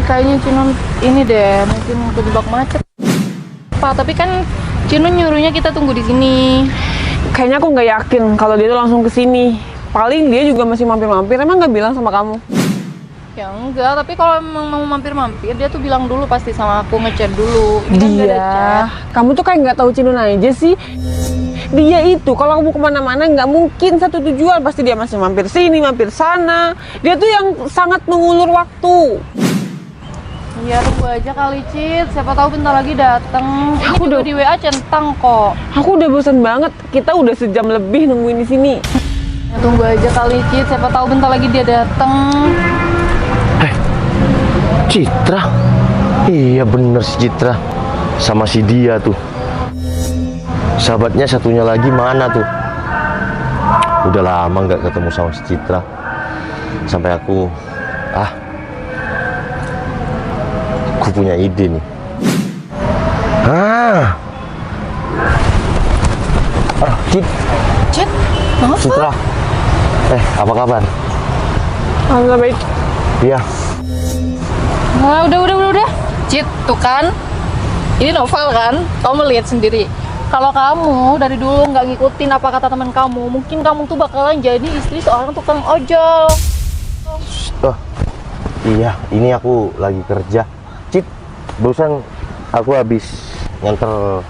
kayaknya Cino ini deh, mungkin kejebak macet. Pak, tapi kan Cino nyuruhnya kita tunggu di sini. Kayaknya aku nggak yakin kalau dia tuh langsung ke sini. Paling dia juga masih mampir-mampir. Emang nggak bilang sama kamu? Ya enggak, tapi kalau emang mau mampir-mampir dia tuh bilang dulu pasti sama aku, ngechat dulu. Ini kan nggak ada chat. Kamu tuh kayak nggak tahu Cino aja sih. Dia itu kalau kamu kemana-mana nggak mungkin satu tujuan, pasti dia masih mampir sini, mampir sana. Dia tuh yang sangat mengulur waktu. Iya, tunggu aja kali, Cit. Siapa tahu bentar lagi dateng. Ini Aku juga udah- di WA centang kok. Aku udah bosan banget. Kita udah sejam lebih nungguin di sini. Ya, tunggu aja kali, Cit. Siapa tahu bentar lagi dia dateng. Citra? Iya bener si Citra. Sama si dia tuh. Sahabatnya satunya lagi mana tuh? Udah lama nggak ketemu sama si Citra. Sampai aku punya ide nih. Cit, maaf. Citra. Apa kabar? Alhamdulillah baik. Iya. Nah, udah. Cit, tuh kan. Ini novel kan? Kamu lihat sendiri. Kalau kamu dari dulu nggak ngikutin apa kata teman kamu, mungkin kamu tuh bakalan jadi istri seorang tukang ojol. Oh, iya, ini aku lagi kerja. Cit, barusan aku habis nganter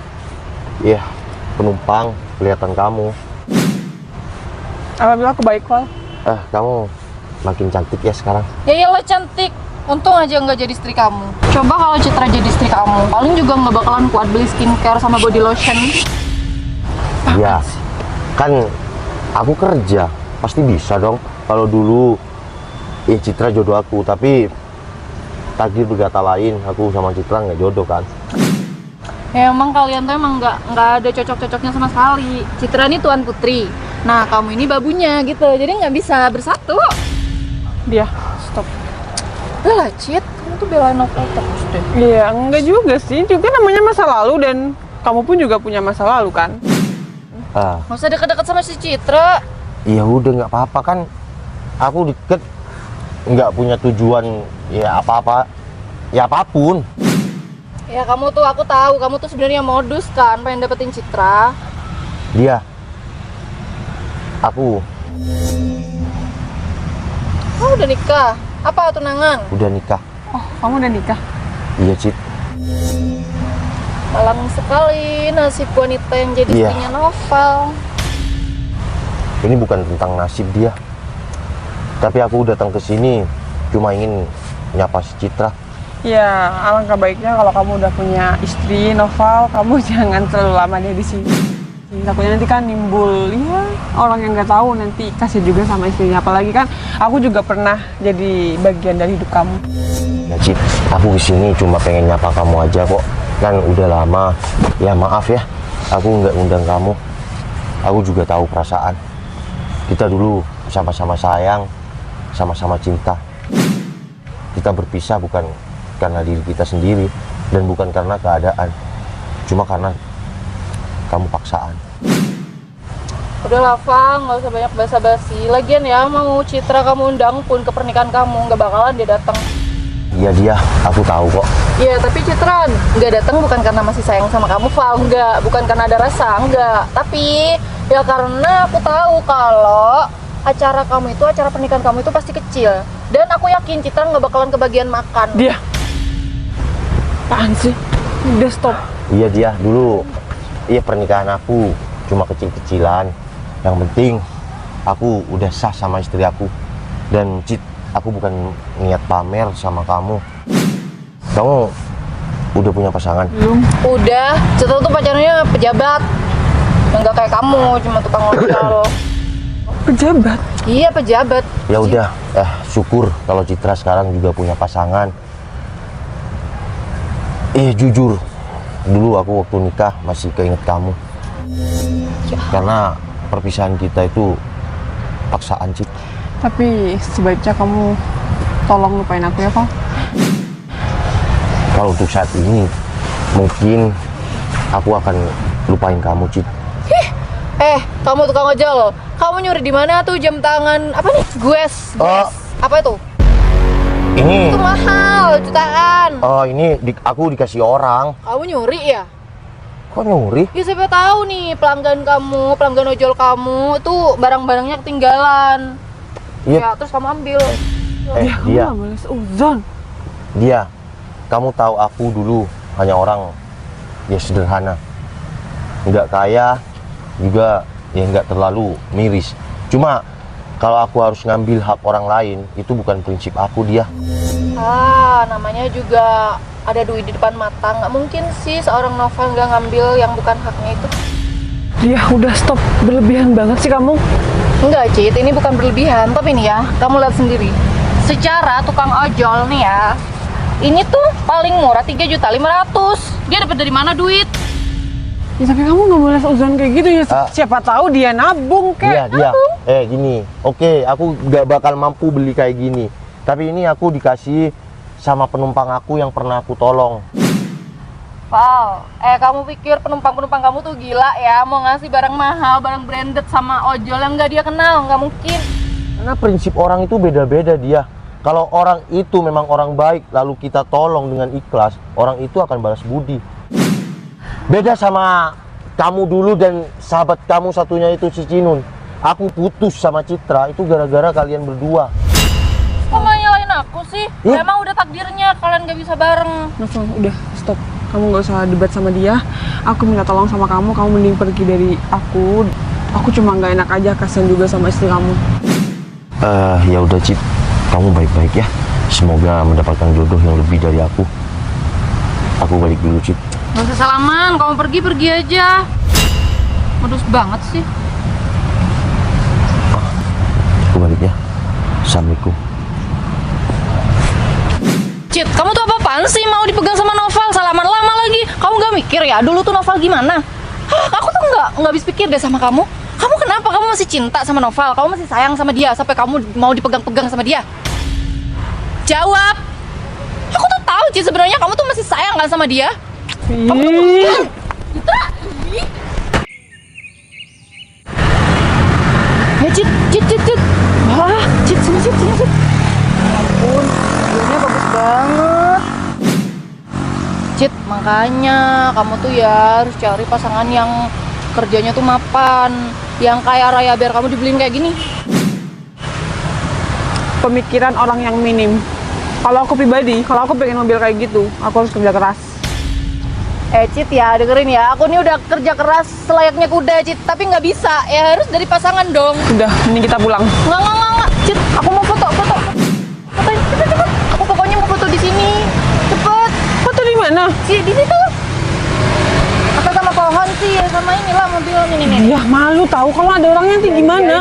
penumpang, kelihatan kamu. Alhamdulillah aku baik kok. Kamu makin cantik ya sekarang. Ya iyalah cantik. Untung aja nggak jadi istri kamu. Coba kalau Citra jadi istri kamu, paling juga nggak bakalan kuat beli skincare sama body lotion. Iya, kan aku kerja, pasti bisa dong. Kalau dulu Citra jodoh aku, tapi takdir berkata lain, aku sama Citra nggak jodoh kan. Ya emang kalian tuh emang nggak ada cocok-cocoknya sama sekali. Citra ini tuan putri. Nah kamu ini babunya gitu, jadi nggak bisa bersatu. Dia, stop. Udah lah Cit, kamu tuh belain novel terus deh. Iya, enggak juga sih. Juga namanya masa lalu dan kamu pun juga punya masa lalu kan. Nggak usah deket-deket sama si Citra. Ya udah nggak apa-apa kan. Aku deket, nggak punya tujuan ya apa-apa, ya apapun. Ya kamu tuh, aku tahu kamu tuh sebenarnya modus kan, pengen dapetin Citra. Dia, aku Oh udah nikah? Apa tunangan? udah nikah. Oh, kamu udah nikah? Iya Cit. Malang sekali nasib wanita yang jadi Iya. istrinya novel. Ini bukan tentang nasib dia, tapi aku datang ke sini cuma ingin nyapa si Citra. Ya, alangkah baiknya kalau kamu udah punya istri, Noval, kamu jangan terlalu lama deh di sini. Takutnya nanti kan nimbul, ya orang yang nggak tahu nanti kasih juga sama istrinya. Apalagi kan aku juga pernah jadi bagian dari hidup kamu. Ya Cit, aku kesini cuma pengen nyapa kamu aja kok. Kan udah lama. Ya maaf ya, aku nggak undang kamu. Aku juga tahu perasaan. Kita dulu sama-sama sayang, sama-sama cinta. Kita berpisah bukan karena diri kita sendiri dan bukan karena keadaan, cuma karena kamu paksaan. Udah lah, Fang, nggak usah banyak basa-basi. Lagian ya, mau Citra kamu undang pun ke pernikahan kamu, nggak bakalan dia datang. Iya dia, aku tahu kok. Iya, tapi Citra nggak datang bukan karena masih sayang sama kamu, Fang. Nggak, bukan karena ada rasa, nggak. Tapi ya karena aku tahu kalau acara kamu itu, acara pernikahan kamu itu pasti kecil. Dan aku yakin Citra nggak bakalan kebagian makan. Dia, apaan sih? Udah stop. Iya dia, dulu pernikahan aku cuma kecil-kecilan. Yang penting aku udah sah sama istri aku. Dan Cit, aku bukan niat pamer sama kamu. Kamu udah punya pasangan? Belum. Udah, Citra tuh pacarnya pejabat. Nggak kayak kamu, cuma tukang ojol. Pejabat? Iya, pejabat. Ya udah, syukur kalau Citra sekarang juga punya pasangan. Jujur, dulu aku waktu nikah masih keinget kamu. Ya. Karena perpisahan kita itu paksaan, Cit. Tapi sebaiknya kamu tolong lupain aku ya, Pak. Kalau untuk saat ini, mungkin aku akan lupain kamu, Cit. Kamu tukang ojol. Kamu nyuri di mana tuh jam tangan apa nih? Gues. Oh. Apa itu? Ini Itu mahal, jutaan. oh ini aku dikasih orang. Kamu nyuri ya? Kok nyuri? Ya siapa tahu nih pelanggan kamu, pelanggan ojol kamu tuh barang-barangnya ketinggalan. Iya. Ya, terus kamu ambil. Ya, kamu dia nggak boleh seuzon. dia kamu tahu aku dulu hanya orang ya sederhana, nggak kaya juga, ya nggak terlalu miris. Cuma kalau aku harus ngambil hak orang lain, itu bukan prinsip aku dia. Ah, namanya juga ada duit di depan mata. Nggak mungkin sih seorang Novel nggak ngambil yang bukan haknya itu. Ya udah stop, berlebihan banget sih kamu. Enggak, Cit, ini bukan berlebihan. Tapi nih ya, kamu lihat sendiri. Secara tukang ojol nih ya, ini tuh paling murah 3.500.000. Dia dapat dari mana duit? Ya tapi kamu nggak boleh seuzon kayak gitu ya. Ah. Siapa tahu dia nabung kek. Dia gini, oke, aku nggak bakal mampu beli kayak gini, tapi ini aku dikasih sama penumpang aku yang pernah aku tolong. Wow, kamu pikir penumpang-penumpang kamu tuh gila ya? Mau ngasih barang mahal, barang branded sama ojol yang nggak dia kenal? Nggak mungkin. Karena prinsip orang itu beda-beda dia. Kalau orang itu memang orang baik, lalu kita tolong dengan ikhlas, orang itu akan balas budi. Beda sama kamu dulu dan sahabat kamu satunya itu si Cinun. Aku putus sama Citra itu gara-gara kalian berdua. Kok nggak nyalain aku sih? Ih. Emang udah takdirnya kalian nggak bisa bareng. Novel, udah stop. Kamu nggak usah debat sama dia. Aku minta tolong sama kamu mending pergi dari aku. Aku cuma nggak enak aja, kasihan juga sama istri kamu. Ya udah Cit, kamu baik-baik ya. Semoga mendapatkan jodoh yang lebih dari aku. Aku balik dulu Cit. Nggak usah salaman, kamu pergi aja. Modus banget sih. Aku balik ya. Assalamualaikum. Cit, kamu tuh apa-apaan sih mau dipegang sama Novel? Salaman lama lagi. Kamu nggak mikir ya dulu tuh Novel gimana? Hah, aku tuh nggak habis pikir deh sama kamu. Kamu kenapa? Kamu masih cinta sama Novel? Kamu masih sayang sama dia sampai kamu mau dipegang-pegang sama dia? Jawab. Aku tuh tahu Cit, sebenarnya kamu tuh masih sayang kan sama dia? Ih, Ya Cit. Wah, Cit, sini Cit. Ya ampun, videonya bagus banget. Cit, makanya kamu tuh ya harus cari pasangan yang kerjanya tuh mapan, yang kaya raya biar kamu dibeliin kayak gini. pemikiran orang yang minim. Kalau aku pribadi, kalau aku pengen mobil kayak gitu, aku harus kerja keras. Cit ya, dengerin ya, aku nih udah kerja keras selayaknya kuda Cit, tapi nggak bisa, ya harus dari pasangan dong. Udah, mending kita pulang. Nggak, Cit, aku mau foto. Fotoin, cepet. Aku pokoknya mau foto di sini, cepet. Foto di mana? Cit, di situ. Atau sama pohon sih, sama inilah mobil ini. Ya malu tahu kalau ada orangnya nanti gimana.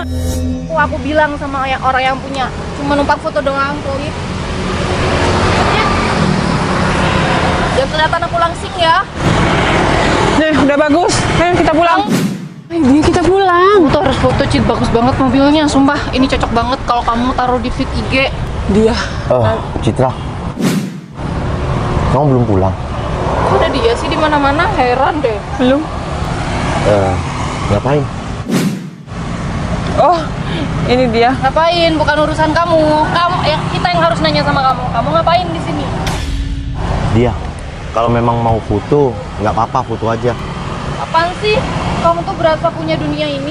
Aku bilang sama orang yang punya, cuma numpang foto doang, Polip. Jangan kelihatan aku langsing ya. Nih, udah bagus. Ayo kita pulang. Ayo kita pulang. Kamu tuh harus foto Cit, bagus banget mobilnya, sumpah. Ini cocok banget kalau kamu taruh di feed IG. Dia. Citra, kamu belum pulang? Kok ada dia sih di mana-mana, heran deh. Belum. Ngapain? Oh, ini dia. Ngapain? Bukan urusan kamu. Kita yang harus nanya sama kamu. Kamu ngapain di sini? Dia. Kalau memang mau foto, nggak apa-apa, foto aja. Apaan sih? Kamu tuh berasa punya dunia ini?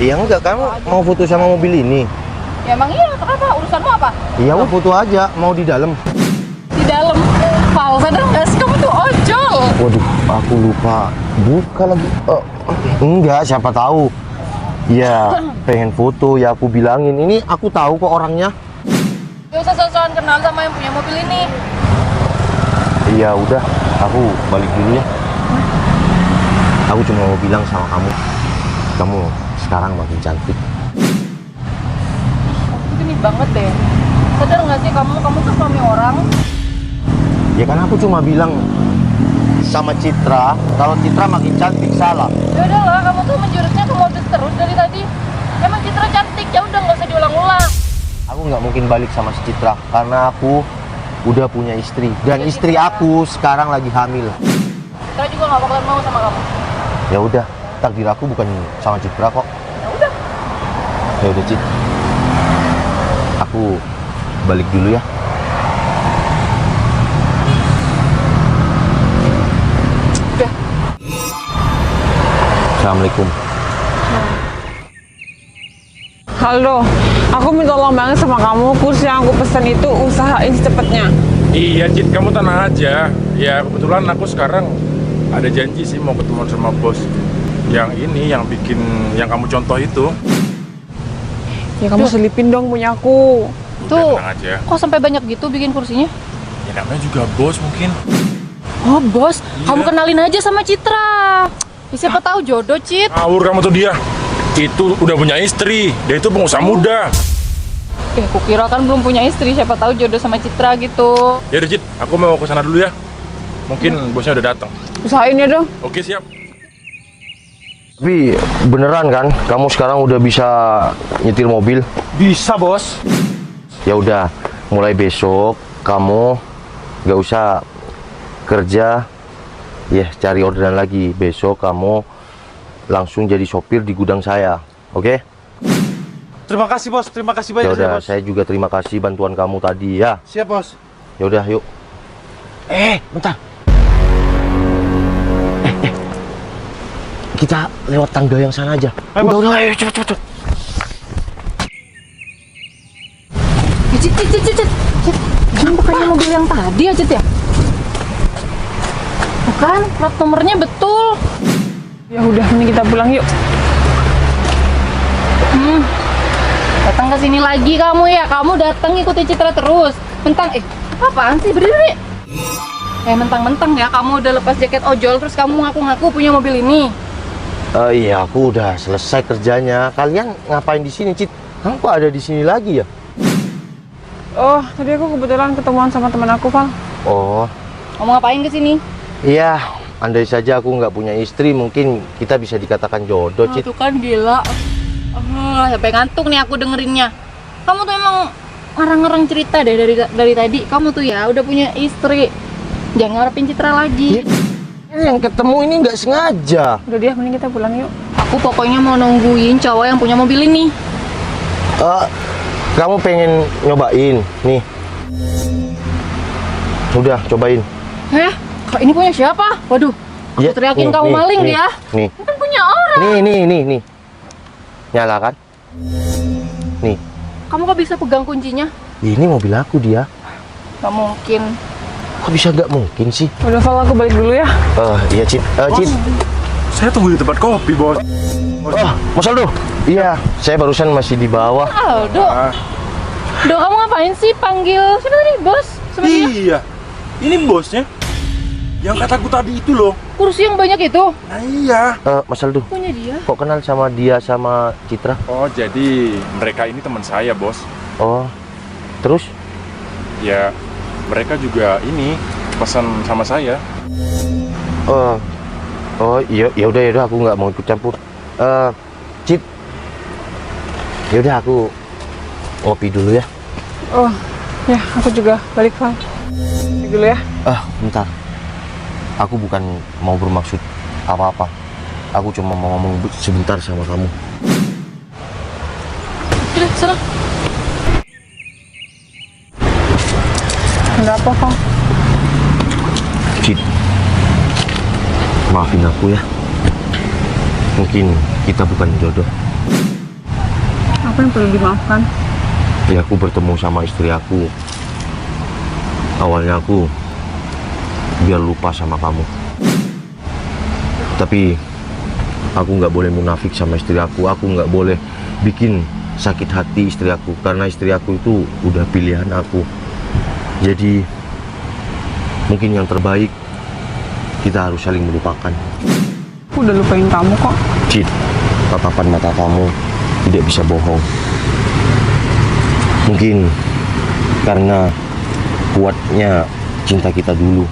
Iya enggak, kamu mau foto sama mobil ini? Ya emang iya, kenapa? Urusanmu apa? Iya, mau foto aja, mau di dalam. Di dalam. Val, sadar nggak sih kamu tuh ojol? Waduh, aku lupa buka lagi. Enggak, siapa tahu. Ya, pengen foto ya aku bilangin. Ini aku tahu kok orangnya. Gak usah sosokan kenal sama yang punya mobil ini. Iya, udah. Aku balik dulu ya. Aku cuma mau bilang sama kamu sekarang makin cantik. Gini banget deh. Sadar nggak sih kamu tuh suami orang? Ya kan aku cuma bilang sama Citra, kalau Citra makin cantik salah. Ya udahlah, kamu tuh menjurusnya ke modus terus dari tadi. Emang Citra cantik, ya udah nggak usah diulang-ulang. Aku nggak mungkin balik sama si Citra karena aku udah punya istri dan Iya, istri Citra. aku sekarang lagi hamil. Citra juga nggak bakalan mau sama kamu. Ya udah, takdir aku bukan sama Citra kok. Ya udah. Ya udah Cit, aku balik dulu ya. Udah. Assalamualaikum. Halo, aku minta tolong banget sama kamu. Kursi yang aku pesen itu usahain secepatnya. Iya, Cid, kamu tenang aja. Ya, kebetulan aku sekarang ada janji sih mau ketemu sama bos. Yang ini, yang bikin, yang kamu contoh itu. Ya kamu selipin dong punya aku. Tuh, Tenang aja. kok sampai banyak gitu bikin kursinya? Ya namanya juga bos mungkin. Oh bos, Iya. kamu kenalin aja sama Citra. Ya, siapa tahu jodoh, Cit. Ngawur kamu tuh dia. Itu udah punya istri. Dia itu pengusaha muda. Aku kira kan belum punya istri, siapa tahu jodoh sama Citra gitu. Ya udah, Cid, aku mau ke sana dulu ya. Mungkin bosnya udah datang. Usahain ya dong. Oke, siap. Tapi beneran kan, kamu sekarang udah bisa nyetir mobil? Bisa, Bos. Ya udah, mulai besok kamu nggak usah kerja, ya cari orderan lagi. Besok kamu langsung jadi sopir di gudang saya, oke? Terima kasih, Bos. Terima kasih Ya banyak, udah, Bos. saya juga terima kasih bantuan kamu tadi ya. Siap, Bos. Ya udah, yuk. Bentar. Kita lewat tangga yang sana aja. Ayo, Bos. Udah, ayo cepet. Cit, Cit, Cit, Cit, Cit. Cit, jangan bukannya mobil yang tadi ya, Cit ya? Bukan, plat nomornya betul. Ya udah, mending kita pulang yuk. Datang ke sini lagi kamu ya, kamu datang ikuti Citra terus. Mentang, apaan sih, berdiri. Mentang-mentang ya, kamu udah lepas jaket ojol, terus kamu ngaku-ngaku punya mobil ini. Iya, aku udah selesai kerjanya. Kalian ngapain di sini, Cit? Kamu kok ada di sini lagi ya? Oh, tadi aku kebetulan ketemuan sama teman aku, Val. Oh, Kamu ngapain ke sini? iya. Andai saja aku nggak punya istri, mungkin kita bisa dikatakan jodoh, Cit. Itu kan gila. Sampai ngantuk nih aku dengerinnya. Kamu tuh emang ngarang-ngarang cerita deh dari tadi. Kamu tuh ya udah punya istri. Jangan ngarepin Citra lagi. Yang ketemu ini nggak sengaja. Udah dia, mending kita pulang yuk. Aku pokoknya mau nungguin cowok yang punya mobil ini. Kamu pengen nyobain nih? Udah, cobain. Kok ini punya siapa? Waduh, aku Ya, teriakin nih, kamu nih, maling nih, dia. Nih, Ini kan punya orang. nih. Nyala kan? Nih, Kamu kok bisa pegang kuncinya? ini mobil aku dia. Gak mungkin. Kok bisa nggak mungkin sih? Udah, Val, aku balik dulu ya. Iya, Cit. Cit. Saya tunggu di tempat kopi, bos. Mas Aldo. Iya, saya barusan masih di bawah. Aldo, Ah, Do kamu ngapain sih panggil siapa tadi? Bos? Sama dia? iya. Ini bosnya. Yang kataku tadi itu loh. Kursi yang banyak itu Nah, iya. Mas Aldo, punya dia. kok kenal sama dia sama Citra? Oh, jadi mereka ini teman saya, bos. Oh, terus? Ya, mereka juga ini pesan sama saya. Ya udah aku nggak mau ikut campur. Cit, ya udah aku ngopi dulu ya. Oh, ya aku juga balik, Val. Balik dulu ya. Bentar. Aku bukan mau bermaksud apa-apa. Aku cuma mau ngomong sebentar sama kamu. Udah, sana. Ada apa, Val? Cit, maafin aku ya. Mungkin kita bukan jodoh. Apa yang perlu dimaafkan? Ya, aku bertemu sama istri aku. Awalnya aku biar lupa sama kamu. Tapi aku nggak boleh munafik sama istri aku. Aku nggak boleh bikin sakit hati istri aku. Karena istri aku itu udah pilihan aku. Jadi mungkin yang terbaik kita harus saling melupakan. Aku udah lupain kamu kok. Cid, tatapan mata kamu tidak bisa bohong. Mungkin karena kuatnya cinta kita dulu.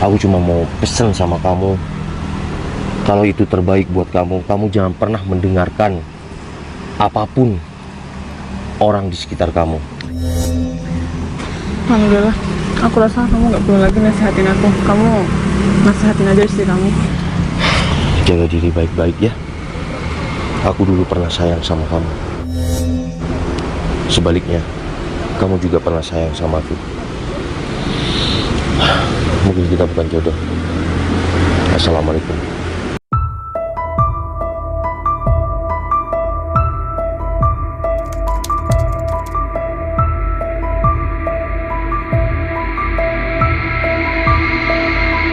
Aku cuma mau pesen sama kamu, kalau itu terbaik buat kamu, kamu jangan pernah mendengarkan apapun orang di sekitar kamu. Alhamdulillah, aku rasa kamu nggak perlu lagi nasihatin aku. Kamu nasihatin aja istri kamu. Jaga diri baik-baik ya. Aku dulu pernah sayang sama kamu. Sebaliknya, kamu juga pernah sayang sama aku. Mungkin kita bukan jodoh. Assalamualaikum.